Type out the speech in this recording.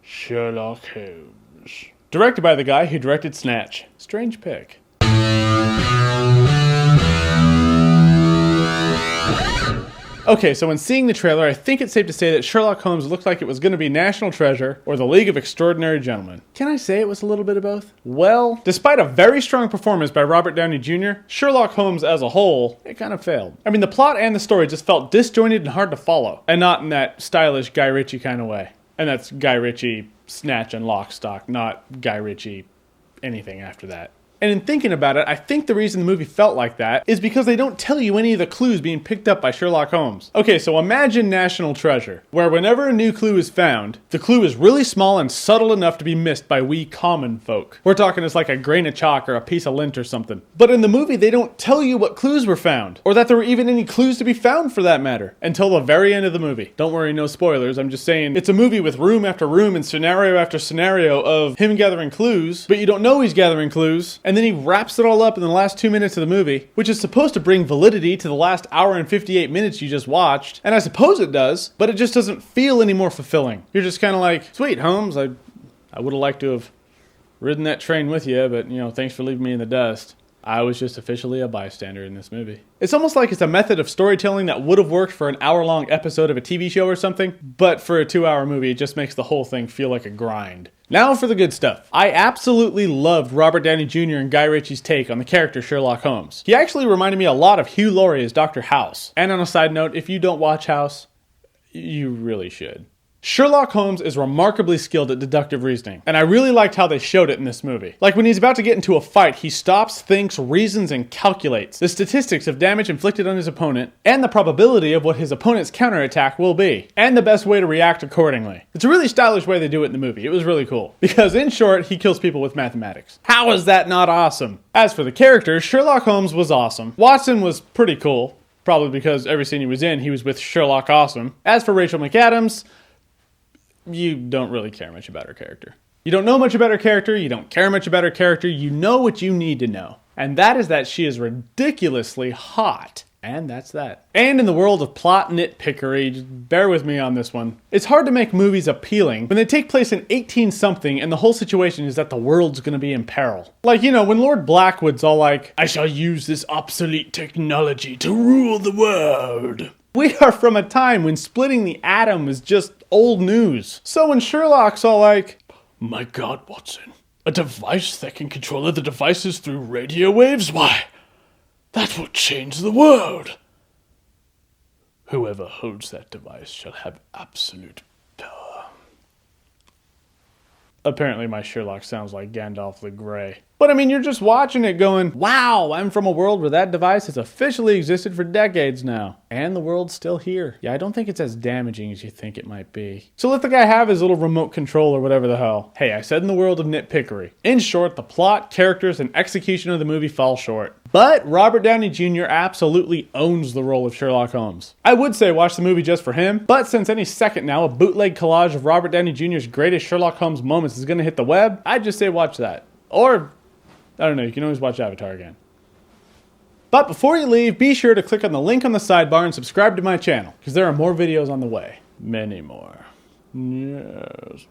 Sherlock Holmes. Directed by the guy who directed Snatch. Strange pick. Okay, so when seeing the trailer, I think it's safe to say that Sherlock Holmes looked like it was going to be National Treasure or The League of Extraordinary Gentlemen. Can I say it was a little bit of both? Well, despite a very strong performance by Robert Downey Jr., Sherlock Holmes as a whole, it kind of failed. I mean, the plot and the story just felt disjointed and hard to follow, and not in that stylish Guy Ritchie kind of way. And that's Guy Ritchie, Snatch and Lock, Stock, not Guy Ritchie anything after that. And in thinking about it, I think the reason the movie felt like that is because they don't tell you any of the clues being picked up by Sherlock Holmes. Okay, so imagine National Treasure, where whenever a new clue is found, the clue is really small and subtle enough to be missed by we common folk. We're talking it's like a grain of chalk or a piece of lint or something. But in the movie, they don't tell you what clues were found, or that there were even any clues to be found for that matter, until the very end of the movie. Don't worry, no spoilers, I'm just saying it's a movie with room after room and scenario after scenario of him gathering clues, but you don't know he's gathering clues. And then he wraps it all up in the last 2 minutes of the movie, which is supposed to bring validity to the last hour and 58 minutes you just watched. And I suppose it does, but it just doesn't feel any more fulfilling. You're just kind of like, sweet, Holmes, I would have liked to have ridden that train with you, but, thanks for leaving me in the dust. I was just officially a bystander in this movie. It's almost like it's a method of storytelling that would have worked for an hour-long episode of a TV show or something, but for a 2-hour movie, it just makes the whole thing feel like a grind. Now for the good stuff. I absolutely loved Robert Downey Jr. and Guy Ritchie's take on the character Sherlock Holmes. He actually reminded me a lot of Hugh Laurie as Dr. House. And on a side note, if you don't watch House, you really should. Sherlock Holmes is remarkably skilled at deductive reasoning, and I really liked how they showed it in this movie. Like when he's about to get into a fight, he stops, thinks, reasons, and calculates the statistics of damage inflicted on his opponent, and the probability of what his opponent's counterattack will be, and the best way to react accordingly. It's a really stylish way they do it in the movie. It was really cool. Because in short, he kills people with mathematics. How is that not awesome? As for the characters, Sherlock Holmes was awesome. Watson was pretty cool, probably because every scene he was in, he was with Sherlock Awesome. As for Rachel McAdams, you don't really care much about her character. You don't know much about her character, you don't care much about her character, you know what you need to know. And that is that she is ridiculously hot. And that's that. And in the world of plot nitpickery, just bear with me on this one. It's hard to make movies appealing when they take place in 18-something and the whole situation is that the world's gonna be in peril. Like, when Lord Blackwood's all like, I shall use this obsolete technology to rule the world. We are from a time when splitting the atom was just old news. So when Sherlock's all like, my God, Watson, a device that can control other devices through radio waves? Why, that will change the world. Whoever holds that device shall have absolute power. Apparently my Sherlock sounds like Gandalf the Grey. But I mean, you're just watching it going, wow, I'm from a world where that device has officially existed for decades now. And the world's still here. Yeah, I don't think it's as damaging as you think it might be. So let the guy have his little remote control or whatever the hell. Hey, I said in the world of nitpickery. In short, the plot, characters, and execution of the movie fall short. But Robert Downey Jr. absolutely owns the role of Sherlock Holmes. I would say watch the movie just for him, but since any second now a bootleg collage of Robert Downey Jr.'s greatest Sherlock Holmes moments is going to hit the web, I'd just say watch that. Or, I don't know, you can always watch Avatar again. But before you leave, be sure to click on the link on the sidebar and subscribe to my channel, because there are more videos on the way. Many more. Yes.